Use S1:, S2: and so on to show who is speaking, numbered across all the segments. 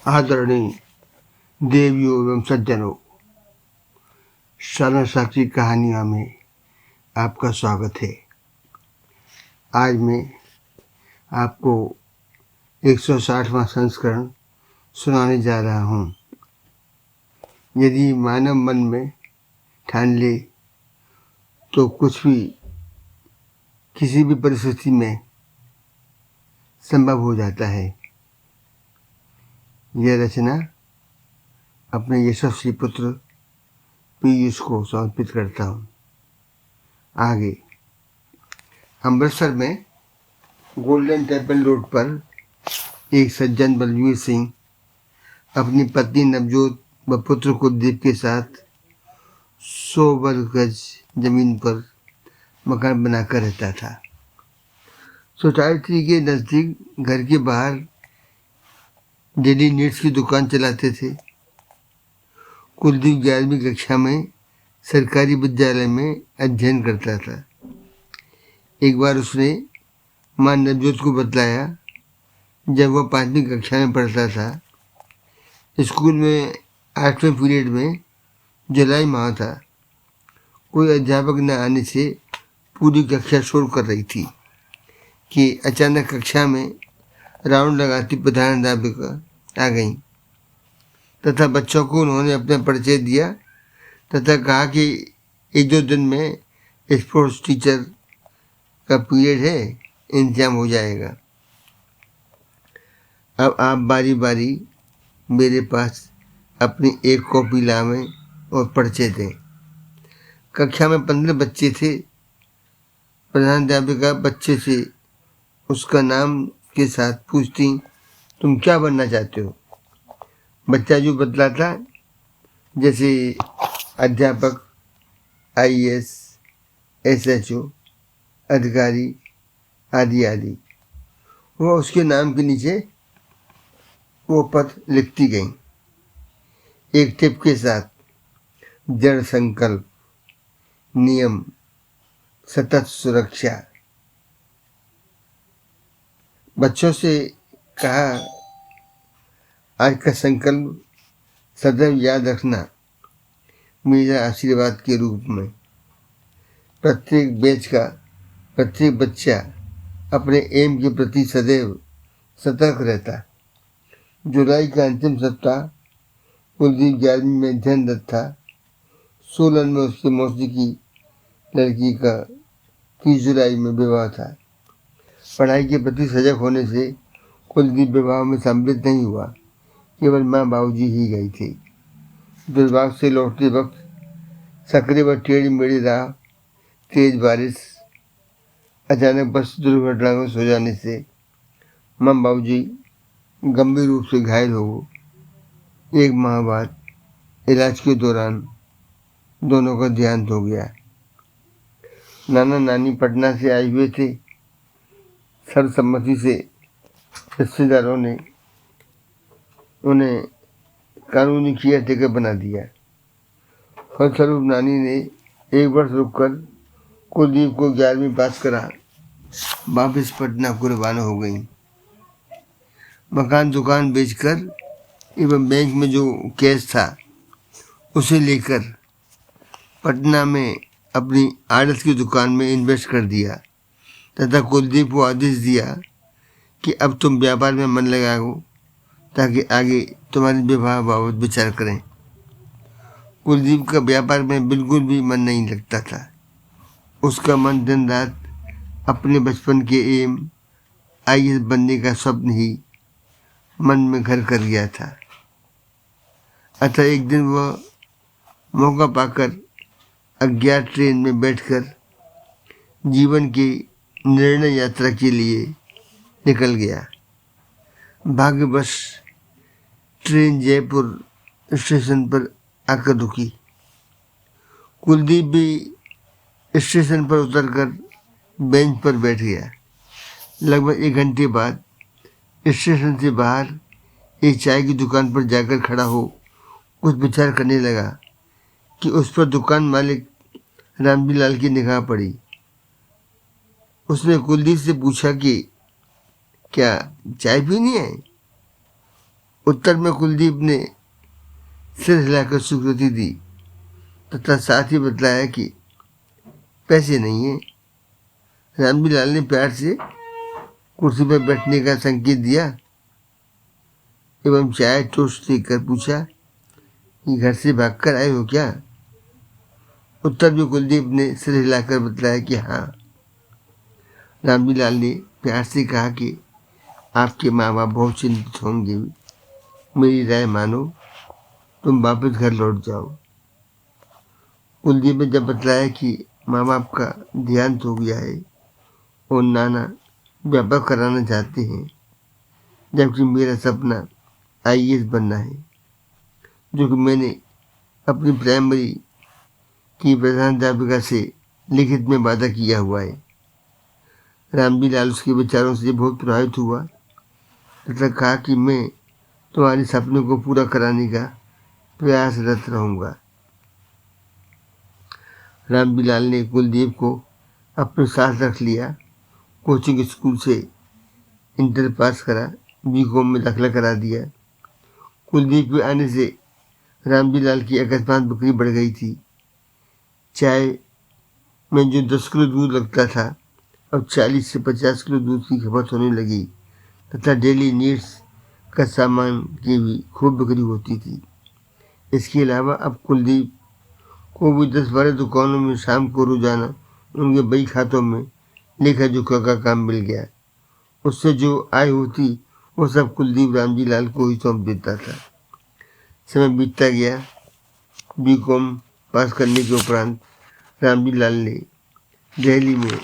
S1: आदरणीय देवियों एवं सज्जनों, सरल साक्षी कहानियों में आपका स्वागत है। आज मैं आपको 160वां संस्करण सुनाने जा रहा हूँ। यदि मानव मन में ठान ले तो कुछ भी किसी भी परिस्थिति में संभव हो जाता है। यह रचना अपने यशस्वी पुत्र पीयूष को समर्पित करता हूँ। आगे अमृतसर में गोल्डन टेम्पल रोड पर एक सज्जन बलवीर सिंह अपनी पत्नी नवजोत व पुत्र कुलदीप के साथ 100 वर्ग गज जमीन पर मकान बनाकर रहता था। सोसाइटी के नज़दीक घर के बाहर डेली नीड्स की दुकान चलाते थे। कुलदीप 11वीं कक्षा में सरकारी विद्यालय में अध्ययन करता था। एक बार उसने माँ नवजोत को बतलाया, जब वह 5वीं कक्षा में पढ़ता था, स्कूल में 8वें पीरियड में जुलाई माह था। कोई अध्यापक न आने से पूरी कक्षा शोर कर रही थी कि अचानक कक्षा में राउंड लगाती प्रधानाध्यापिका आ गई तथा बच्चों को उन्होंने अपना परिचय दिया तथा कहा कि 1-2 दिन में स्पोर्ट्स टीचर का पीरियड है, इंतजाम हो जाएगा। अब आप बारी बारी मेरे पास अपनी एक कॉपी लावें और परिचय दें। कक्षा में 15 बच्चे थे। प्रधानाध्यापिका बच्चे से उसका नाम के साथ पूछती, तुम क्या बनना चाहते हो? बच्चा जो बतलाता, जैसे अध्यापक, IAS, SHO, अधिकारी आदि आदि, वह उसके नाम के नीचे वो पद लिखती गई एक टिप के साथ। दृढ़ संकल्प, नियम, सतत सुरक्षा। बच्चों से कहा, आज का संकल्प सदैव याद रखना मेरा आशीर्वाद के रूप में। प्रत्येक बैच का प्रत्येक बच्चा अपने एम के प्रति सदैव सतर्क रहता। जुलाई का अंतिम सप्ताह कुलदीप 11वीं में अध्ययनरत था। सोलन में उसकी मौसी की लड़की का 30 जुलाई में विवाह था। पढ़ाई के प्रति सजग होने से कुलदीप विवाह में सम्मिलित नहीं हुआ, केवल माँ बाबूजी ही गई थी। दुर्भाग्य से लौटते वक्त सकरे व टेढ़ी मेढ़ी राह, तेज बारिश, अचानक बस दुर्घटना में सो जाने से माँ बाबूजी गंभीर रूप से घायल हो गए। 1 माह बाद इलाज के दौरान दोनों का देहांत हो गया। नाना नानी पटना से आए हुए थे। सर्वसम्मति से रिश्तेदारों ने उन्हें कानूनी केयरटेकर बना दिया। फलस्वरूप नानी ने 1 वर्ष रुककर कुलदीप को 11वीं पास करा वापस पटना को रवाना हो गई। मकान दुकान बेचकर एवं बैंक में जो कैश था उसे लेकर पटना में अपनी आड़त की दुकान में इन्वेस्ट कर दिया तथा कुलदीप को आदेश दिया कि अब तुम व्यापार में मन लगाओ ताकि आगे तुम्हारे विवाह बाबत विचार करें। कुलदीप का व्यापार में बिल्कुल भी मन नहीं लगता था। उसका मन दिन रात अपने बचपन के एम IAS बनने का स्वप्न ही मन में घर कर गया था। अतः एक दिन वह मौका पाकर अज्ञात ट्रेन में बैठकर जीवन की निर्णय यात्रा के लिए निकल गया। भाग्यवश ट्रेन जयपुर स्टेशन पर आकर रुकी। कुलदीप भी स्टेशन पर उतरकर बेंच पर बैठ गया। लगभग 1 घंटे बाद स्टेशन से बाहर एक चाय की दुकान पर जाकर खड़ा हो कुछ विचार करने लगा कि उस पर दुकान मालिक रामजीलाल की निगाह पड़ी। उसने कुलदीप से पूछा कि क्या चाय पीनी है? उत्तर में कुलदीप ने सिर हिलाकर स्वीकृति दी तथा साथ ही बतलाया कि पैसे नहीं है। रामजीलाल ने प्यार से कुर्सी पर बैठने का संकेत दिया एवं चाय टोस्ट देकर पूछा कि घर से भागकर आए हो क्या? उत्तर में कुलदीप ने सिर हिलाकर बतलाया कि हाँ। रामजीलाल ने प्यार से कहा कि आपके माँ बाप बहुत चिंतित होंगे, मेरी राय मानो, तुम वापस घर लौट जाओ। कुलदीप ने जब बतलाया कि माँ बाप का देहांत हो गया है और नाना व्यापार कराना चाहते हैं, जबकि मेरा सपना आईएएस बनना है, जो कि मैंने अपनी प्राइमरी की प्रधानाध्यापिका से लिखित में वादा किया हुआ है। रामजीलाल उसके विचारों से बहुत प्रभावित हुआ तथा कहा कि मैं तुम्हारे सपने को पूरा कराने का प्रयासरत रहूँगा। रामजीलाल ने कुलदीप को अपने साथ रख लिया, कोचिंग स्कूल से इंटर पास करा, बीकॉम में दाखिला करा दिया। कुलदीप के आने से रामजीलाल की अकस्मात बिक्री बढ़ गई थी। चाय में जो 10 किलो दूध लगता था, अब 40 से 50 किलो दूध की खपत होने लगी तथा डेली नीड्स का सामान की भी खूब बिक्री होती थी। इसके अलावा अब कुलदीप को भी 10-12 दुकानों में शाम को रोजाना उनके बही खातों में लेखा जोखा का काम मिल गया। उससे जो आय होती वो सब कुलदीप रामजीलाल को ही सौंप देता था। समय बीतता गया। बीकॉम पास करने के उपरांत रामजीलाल ने दिल्ली में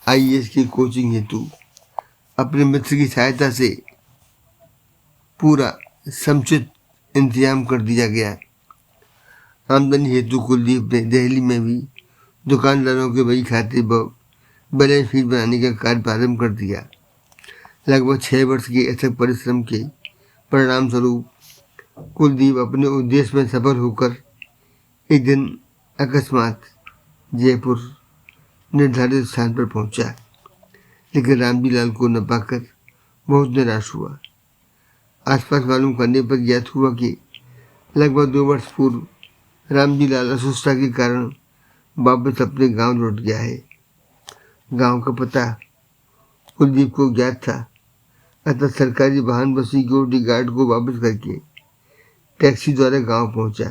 S1: आईएएस की कोचिंग हेतु अपने मित्र की सहायता से पूरा समुचित इंतजाम कर दिया गया। आमदनी हेतु कुलदीप ने दिल्ली में भी दुकानदारों के बही खाते बैलेंस शीट बनाने का कार्य प्रारंभ कर दिया। लगभग 6 वर्ष के अथक परिश्रम के परिणाम स्वरूप कुलदीप अपने उद्देश्य में सफल होकर एक दिन अकस्मात जयपुर निर्धारित स्थान पर पहुंचा, लेकिन रामजीलाल को न पाकर बहुत निराश हुआ। आसपास मालूम करने पर ज्ञात हुआ कि लगभग 2 वर्ष पूर्व रामजीलाल अस्वस्थता के कारण वापस अपने गांव लौट गया है। गांव का पता कुलदीप को ज्ञात था, अतः सरकारी वाहन व सिक्योरिटी गार्ड को वापस करके टैक्सी द्वारा गांव पहुंचा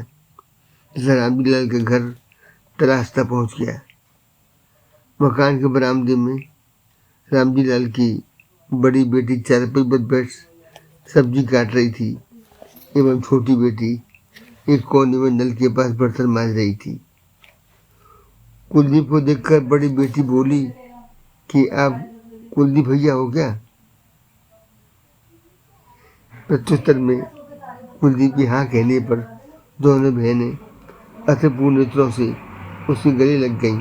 S1: तथा रामजीलाल के घर रास्ता पहुंच गया। मकान के बरामदे में रामजीलाल की बड़ी बेटी चारपाई पर बैठ सब्जी काट रही थी एवं छोटी बेटी एक कोने में नल के पास बर्तन मांज रही थी। कुलदीप को देखकर बड़ी बेटी बोली कि आप कुलदीप भैया हो क्या? प्रत्युत्तर में कुलदीप के हाँ कहने पर दोनों बहनें अर्थपूर्ण नेत्रों से उसके गले लग गईं।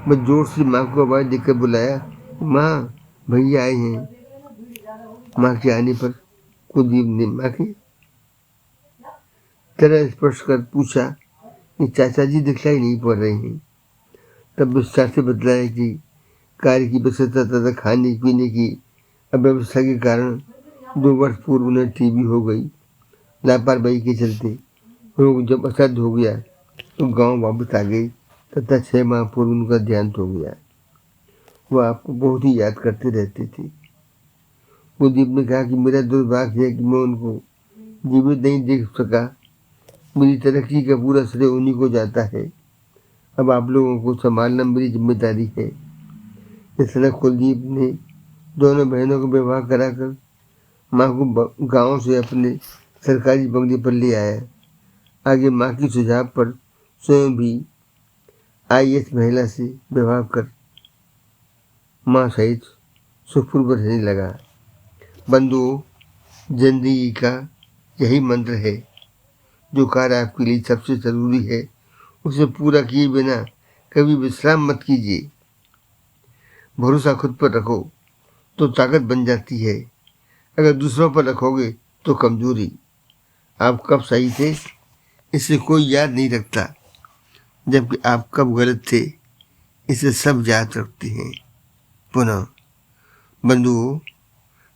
S1: मैं जोर से माँ को आवाज़ देकर बुलाया, माँ भैया आए हैं। माँ के आने पर कुलदीप ने माँ की तरह स्पर्श कर पूछा कि चाचा जी दिखलाई नहीं पड़ रहे हैं। तब विस्तार से बतलाया कि कार्य की व्यस्तता तथा खाने पीने की अव्यवस्था के कारण 2 वर्ष पूर्व उन्हें टीबी हो गई। लापरवाही के चलते रोग जब असाध्य हो गया तो गांव वापस आ गई तथा 6 माह पूर्व उनका देहांत हो गया। वह आपको बहुत ही याद करते रहते थे। कुलदीप ने कहा कि मेरा दुर्भाग्य है कि मैं उनको जीवित नहीं देख सका। मेरी तरक्की का पूरा श्रेय उन्हीं को जाता है। अब आप लोगों को संभालना मेरी जिम्मेदारी है। इस तरह कुलदीप ने दोनों बहनों को विवाह कराकर माँ को गांव से अपने सरकारी बंगले पर ले आया। आगे माँ की सुझाव पर स्वयं भी आईएएस महिला से विवाह कर माँ सहित सुखपूर्व रहने लगा। बंधुओं, जिंदगी का यही मंत्र है, जो कार्य आपके लिए सबसे जरूरी है उसे पूरा किए बिना कभी विश्राम मत कीजिए। भरोसा खुद पर रखो तो ताकत बन जाती है, अगर दूसरों पर रखोगे तो कमजोरी। आप कब सही थे इसे कोई याद नहीं रखता, जबकि आप कब गलत थे इसे सब याद रखते हैं। पुनः बंधुओं,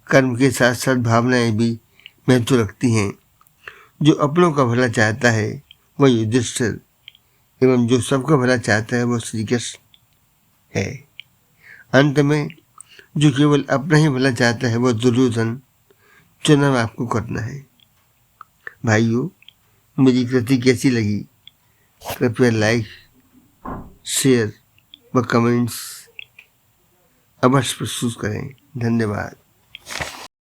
S1: कर्म के साथ साथ भावनाएं भी महत्व रखती हैं। जो अपनों का भला चाहता है वह युधिष्ठिर एवं जो सबका भला चाहता है वह श्री कृष्ण है। अंत में जो केवल अपना ही भला चाहता है वह दुर्योधन। चुनाव आपको करना है। भाइयों, मेरी कृति कैसी लगी? कृपया लाइक, शेयर व कमेंट्स अवश्य प्रस्तुत करें। धन्यवाद।